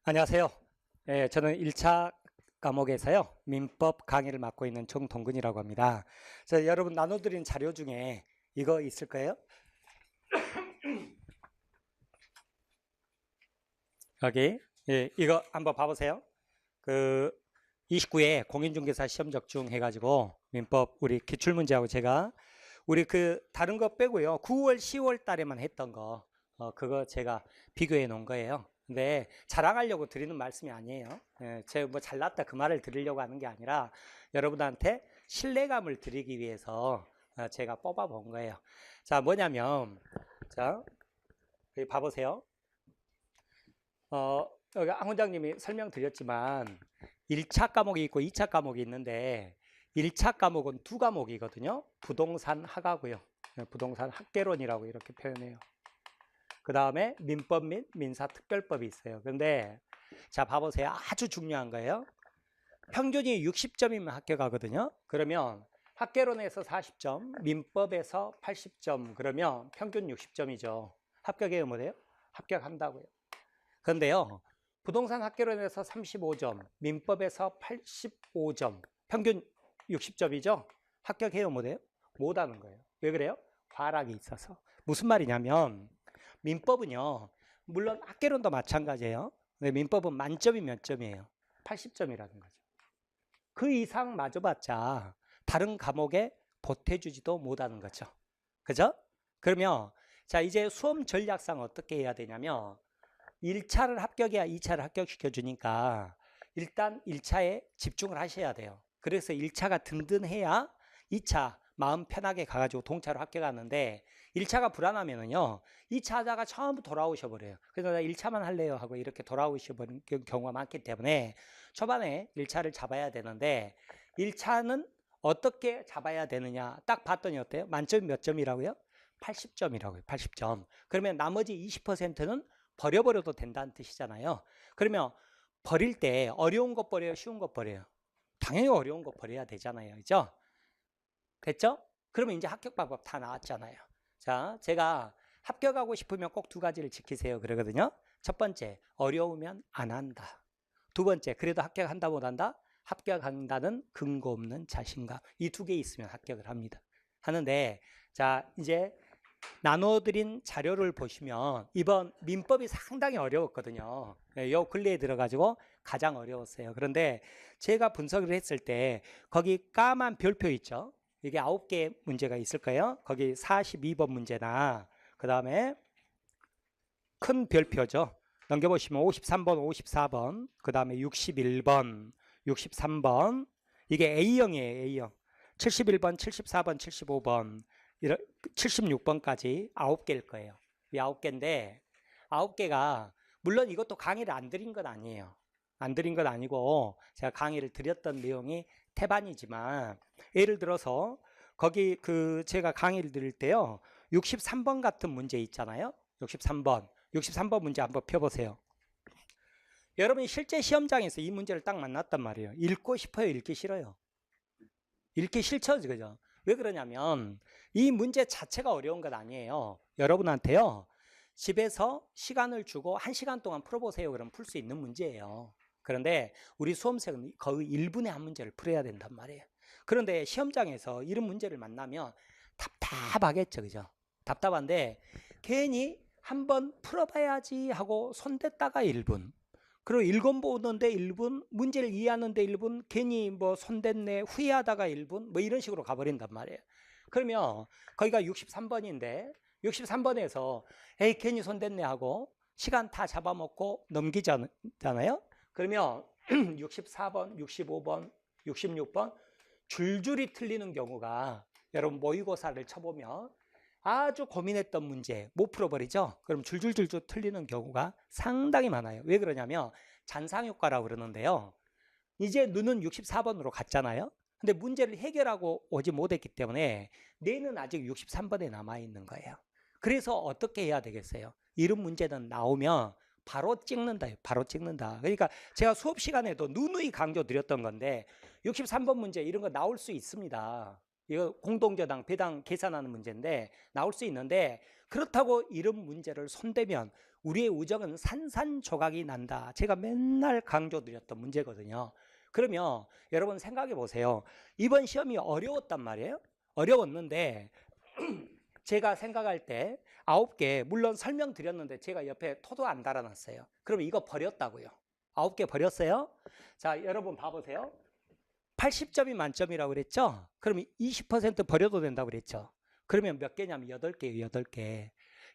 안녕하세요. 저는 1차 과목에서요, 민법 강의를 맡고 있는 정동근이라고 합니다. 여러분 나눠드린 자료 중에 이거 있을 거예요? 여기, 이거 한번 봐보세요. 그 29회 공인중개사 시험 적중 해가지고 민법 우리 기출문제하고 제가 우리 다른 거 빼고요, 9월, 10월 달에만 했던 거, 그거 제가 비교해 놓은 거예요. 근데 자랑하려고 드리는 말씀이 아니에요. 제가 뭐 잘났다 그 말을 드리려고 하는 게 아니라 여러분한테 신뢰감을 드리기 위해서 제가 뽑아 본 거예요. 자, 뭐냐면, 자, 여기 봐보세요. 여기 안 원장님이 설명드렸지만 1차 과목이 있고 2차 과목이 있는데 1차 과목은 두 과목이거든요. 부동산 학하고요. 부동산 학개론이라고 이렇게 표현해요. 그 다음에 민법 및 민사특별법이 있어요. 그런데 자, 봐보세요. 아주 중요한 거예요. 평균이 60점이면 합격하거든요. 그러면 학개론에서 40점, 민법에서 80점, 그러면 평균 60점이죠. 합격해요, 못해요? 합격한다고요. 그런데요, 부동산 학개론에서 35점, 민법에서 85점, 평균 60점이죠. 합격해요, 못해요? 못하는 거예요. 왜 그래요? 과락이 있어서. 무슨 말이냐면 민법은요, 물론 학개론도 마찬가지예요. 근데 민법은 만점이 몇 점이에요? 80점이라는 거죠. 그 이상 맞아봤자 다른 과목에 보태주지도 못하는 거죠. 그죠? 그러면 자, 이제 수험 전략상 어떻게 해야 되냐면 1차를 합격해야 2차를 합격시켜 주니까 일단 1차에 집중을 하셔야 돼요. 그래서 1차가 든든해야 2차 마음 편하게 가가지고 동차로 합격하는데 1차가 불안하면은요, 2차 하다가 처음부터 돌아오셔 버려요. 그래서 나 1차만 할래요 하고 이렇게 돌아오셔 버리는 경우가 많기 때문에 초반에 1차를 잡아야 되는데 1차는 어떻게 잡아야 되느냐 딱 봤더니 어때요? 만점이 몇 점이라고요? 80점이라고요. 80점. 그러면 나머지 20%는 버려버려도 된다는 뜻이잖아요. 그러면 버릴 때 어려운 것 버려요? 쉬운 것 버려요? 당연히 어려운 거 버려야 되잖아요. 그죠? 됐죠? 그러면 이제 합격 방법 다 나왔잖아요. 자, 제가 합격하고 싶으면 꼭 두 가지를 지키세요. 그러거든요. 첫 번째, 어려우면 안 한다. 두 번째, 그래도 합격한다 못한다? 합격한다는 근거 없는 자신감. 이 두 개 있으면 합격을 합니다. 하는데, 자, 이제 나눠드린 자료를 보시면 이번 민법이 상당히 어려웠거든요. 요 근래에 들어가지고 가장 어려웠어요. 그런데 제가 분석을 했을 때 거기 까만 별표 있죠. 이게 9개 문제가 있을 거예요. 거기 42번 문제나 그 다음에 큰 별표죠. 넘겨보시면 53번, 54번, 그 다음에 61번, 63번, 이게 A형이에요. A형. 71번, 74번, 75번, 76번까지 9개일 거예요. 이 9개인데 9개가 물론 이것도 강의를 안 드린 건 아니에요. 안 드린 건 아니고 제가 강의를 드렸던 내용이 태반이지만 예를 들어서 거기 제가 강의를 드릴 때요, 63번 같은 문제 있잖아요. 63번 문제 한번 펴보세요. 여러분이 실제 시험장에서 이 문제를 딱 만났단 말이에요. 읽고 싶어요? 읽기 싫어요? 읽기 싫죠, 그죠? 왜 그러냐면 이 문제 자체가 어려운 건 아니에요. 여러분한테요, 집에서 시간을 주고 1시간 동안 풀어보세요. 그럼 풀 수 있는 문제예요. 그런데 우리 수험생은 거의 1분에 한 문제를 풀어야 된단 말이에요. 그런데 시험장에서 이런 문제를 만나면 답답하겠죠, 그죠? 답답한데 괜히 한번 풀어봐야지 하고 손댔다가 1분, 그리고 읽어 보는데 1분, 문제를 이해하는데 1분, 괜히 뭐 손댔네 후회하다가 1분, 뭐 이런 식으로 가버린단 말이에요. 그러면 거기가 63번인데 63번에서 에이 괜히 손댔네 하고 시간 다 잡아먹고 넘기잖아요. 그러면 64번, 65번, 66번 줄줄이 틀리는 경우가, 여러분 모의고사를 쳐보면 아주 고민했던 문제 못 풀어버리죠. 그럼 줄줄줄줄 틀리는 경우가 상당히 많아요. 왜 그러냐면 잔상효과라고 그러는데요, 이제 눈은 64번으로 갔잖아요. 근데 문제를 해결하고 오지 못했기 때문에 뇌는 아직 63번에 남아있는 거예요. 그래서 어떻게 해야 되겠어요? 이런 문제는 나오면 바로 찍는다. 바로 찍는다. 그러니까 제가 수업 시간에도 누누이 강조드렸던 건데 63번 문제 이런 거 나올 수 있습니다. 이거 공동저당, 배당 계산하는 문제인데 나올 수 있는데 그렇다고 이런 문제를 손대면 우리의 우정은 산산조각이 난다. 제가 맨날 강조드렸던 문제거든요. 그러면 여러분 생각해 보세요. 이번 시험이 어려웠단 말이에요. 어려웠는데 제가 생각할 때 9개 물론 설명드렸는데 제가 옆에 토도 안 달아놨어요. 그럼 이거 버렸다고요. 9개 버렸어요? 자, 여러분 봐보세요. 80점이 만점이라고 그랬죠? 그럼 20% 버려도 된다고 그랬죠? 그러면 몇 개냐면 8개예요. 8개.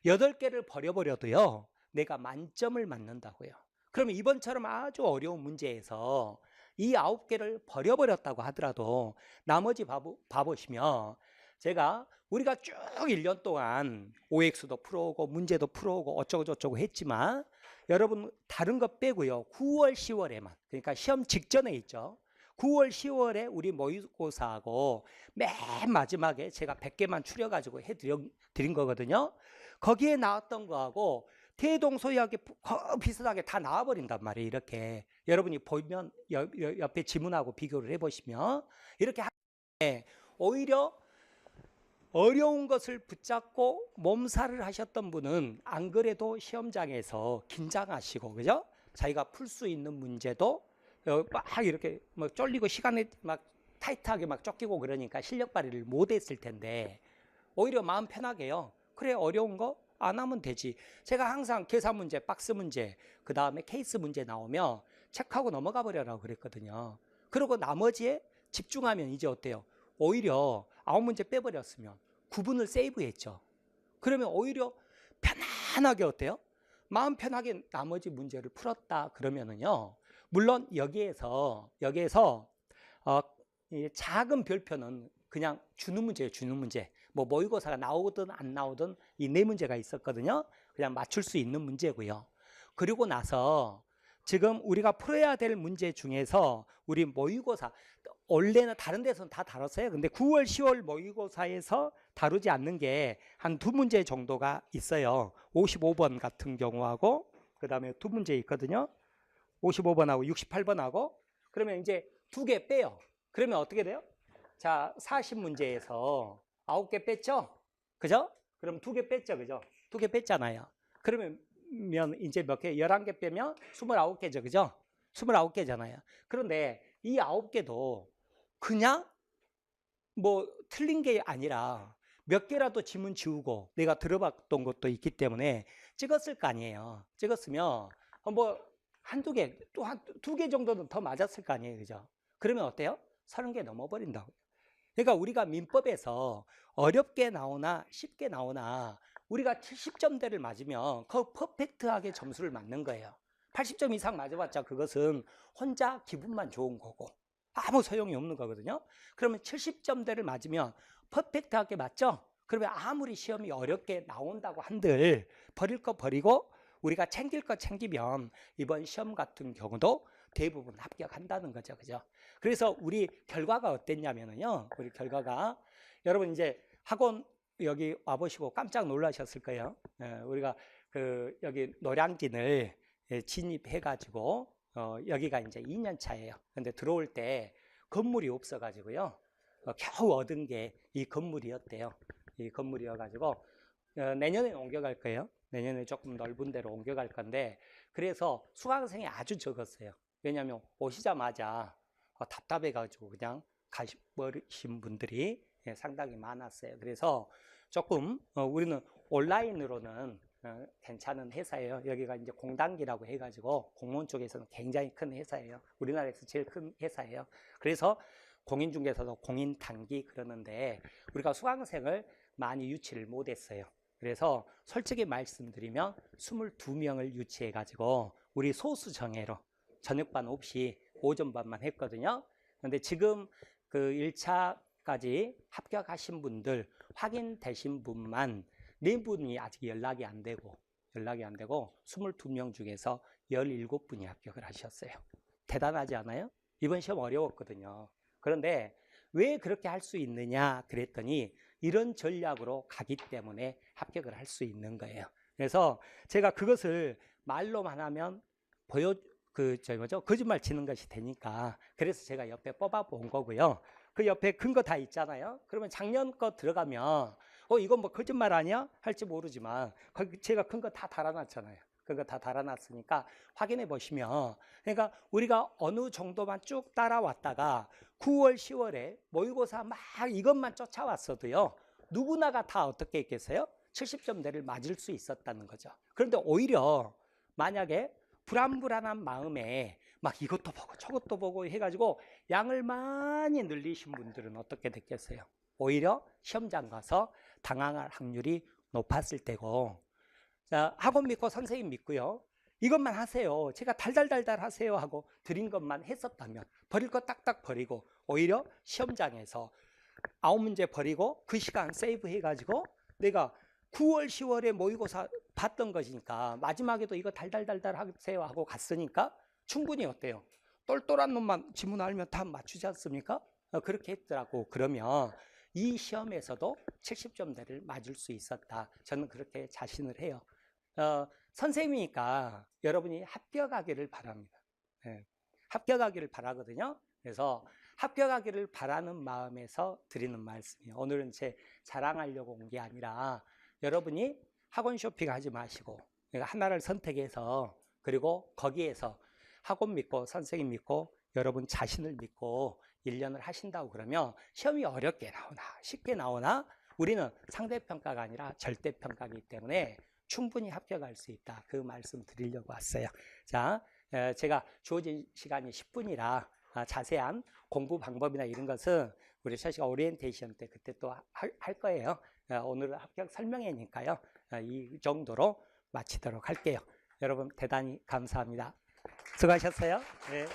8개를 버려버려도요. 내가 만점을 맞는다고요. 그러면 이번처럼 아주 어려운 문제에서 이 9개를 버려버렸다고 하더라도 나머지 봐보시면 제가 우리가 쭉 1년 동안 OX도 풀어오고 문제도 풀어오고 어쩌고저쩌고 했지만 여러분 다른 거 빼고요. 9월, 10월에만 그러니까 시험 직전에 있죠. 9월, 10월에 우리 모의고사하고 맨 마지막에 제가 100개만 추려가지고 해드린 거거든요. 거기에 나왔던 거하고 대동소이하게 비슷하게 다 나와버린단 말이에요. 이렇게 여러분이 보면 옆에 지문하고 비교를 해보시면 이렇게 하는데 오히려 어려운 것을 붙잡고 몸살을 하셨던 분은 안 그래도 시험장에서 긴장하시고 그죠? 자기가 풀 수 있는 문제도 막 이렇게 막 쫄리고 시간에 막 타이트하게 막 쫓기고 그러니까 실력 발휘를 못했을 텐데 오히려 마음 편하게요. 그래 어려운 거 안 하면 되지. 제가 항상 계산 문제, 박스 문제, 그 다음에 케이스 문제 나오면 체크하고 넘어가 버려라고 그랬거든요. 그리고 나머지에 집중하면 이제 어때요? 오히려 9문제 빼버렸으면 9분을 세이브했죠. 그러면 오히려 편안하게 어때요? 마음 편하게 나머지 문제를 풀었다 그러면은요. 물론 여기에서 이 작은 별표는 그냥 주는 문제예요. 주는 문제. 뭐 모의고사가 나오든 안 나오든 이 네 문제가 있었거든요. 그냥 맞출 수 있는 문제고요. 그리고 나서 지금 우리가 풀어야 될 문제 중에서 우리 모의고사 원래는 다른 데서는 다 다뤘어요. 근데 9월, 10월 모의고사에서 다루지 않는 게 한 2문제 정도가 있어요. 55번 같은 경우하고 그 다음에 2문제 있거든요. 55번하고 68번하고 그러면 이제 2개 빼요. 그러면 어떻게 돼요? 자, 40문제에서 9개 뺐죠? 그죠? 그럼 2개 뺐죠? 그죠? 2개 뺐잖아요. 그러면 이제 몇 개? 11개 빼면 29개죠. 그죠? 29개잖아요. 그런데 이 9개도 그냥 뭐 틀린 게 아니라 몇 개라도 지문 지우고 내가 들어봤던 것도 있기 때문에 찍었을 거 아니에요. 찍었으면 뭐 한두 개, 또 한 2개 정도는 더 맞았을 거 아니에요. 그죠? 그러면 어때요? 30개 넘어버린다고요. 그러니까 우리가 민법에서 어렵게 나오나 쉽게 나오나 우리가 70점대를 맞으면 그 퍼펙트하게 점수를 맞는 거예요. 80점 이상 맞아봤자 그것은 혼자 기분만 좋은 거고 아무 소용이 없는 거거든요. 그러면 70점대를 맞으면 퍼펙트하게 맞죠? 그러면 아무리 시험이 어렵게 나온다고 한들 버릴 거 버리고 우리가 챙길 거 챙기면 이번 시험 같은 경우도 대부분 합격한다는 거죠. 그죠? 그래서 우리 결과가 어땠냐면요. 우리 결과가 여러분 이제 학원 여기 와보시고 깜짝 놀라셨을 거예요. 우리가 여기 노량진을 진입해가지고 여기가 이제 2년 차예요. 근데 들어올 때 건물이 없어가지고요. 겨우 얻은 게 이 건물이었대요. 이 건물이어가지고 내년에 옮겨갈 거예요. 내년에 조금 넓은 데로 옮겨갈 건데 그래서 수강생이 아주 적었어요. 왜냐하면 오시자마자 답답해가지고 그냥 가버리신 분들이 상당히 많았어요. 그래서 조금 우리는 온라인으로는 괜찮은 회사예요. 여기가 이제 공단기라고 해가지고 공무원 쪽에서는 굉장히 큰 회사예요. 우리나라에서 제일 큰 회사예요. 그래서 공인중개사도 공인단기 그러는데 우리가 수강생을 많이 유치를 못했어요. 그래서 솔직히 말씀드리면 22명을 유치해가지고 우리 소수 정예로 저녁반 없이 오전반만 했거든요. 그런데 지금 그 1차까지 합격하신 분들 확인되신 분만 4분이 아직 연락이 안 되고 22명 중에서 17분이 합격을 하셨어요. 대단하지 않아요? 이번 시험 어려웠거든요. 그런데 왜 그렇게 할 수 있느냐 그랬더니 이런 전략으로 가기 때문에 합격을 할 수 있는 거예요. 그래서 제가 그것을 말로만 하면 거짓말 치는 것이 되니까 그래서 제가 옆에 뽑아 본 거고요. 그 옆에 근거 다 있잖아요. 그러면 작년 거 들어가면 이건 뭐 거짓말 아니야? 할지 모르지만 제가 큰 거 다 달아놨잖아요. 그거 다 달아놨으니까 확인해 보시면, 그러니까 우리가 어느 정도만 쭉 따라왔다가 9월, 10월에 모의고사 막 이것만 쫓아왔어도요, 누구나가 다 어떻게 했겠어요? 70점대를 맞을 수 있었다는 거죠. 그런데 오히려 만약에 불안불안한 마음에 막 이것도 보고 저것도 보고 해가지고 양을 많이 늘리신 분들은 어떻게 됐겠어요? 오히려 시험장 가서 당황할 확률이 높았을 때고, 자, 학원 믿고 선생님 믿고요, 이것만 하세요, 제가 달달달달 하세요 하고 드린 것만 했었다면, 버릴 거 딱딱 버리고 오히려 시험장에서 9문제 버리고 그 시간 세이브 해가지고 내가 9월, 10월에 모의고사 봤던 것이니까 마지막에도 이거 달달달달 하세요 하고 갔으니까 충분히 어때요? 똘똘한 놈만 지문 알면 다 맞추지 않습니까? 그렇게 했더라고. 그러면 이 시험에서도 70점대를 맞을 수 있었다. 저는 그렇게 자신을 해요. 선생님이니까 여러분이 합격하기를 바랍니다. 네, 합격하기를 바라거든요. 그래서 합격하기를 바라는 마음에서 드리는 말씀이에요. 오늘은 제 자랑하려고 온 게 아니라 여러분이 학원 쇼핑하지 마시고 하나를 선택해서, 그리고 거기에서 학원 믿고 선생님 믿고 여러분 자신을 믿고 1년을 하신다고 그러면 시험이 어렵게 나오나 쉽게 나오나 우리는 상대평가가 아니라 절대평가이기 때문에 충분히 합격할 수 있다. 그 말씀 드리려고 왔어요. 자, 제가 주어진 시간이 10분이라 자세한 공부 방법이나 이런 것은 우리 셔시가 오리엔테이션 때 그때 또 할 거예요. 오늘은 합격 설명회니까요. 이 정도로 마치도록 할게요. 여러분 대단히 감사합니다. 수고하셨어요. 네.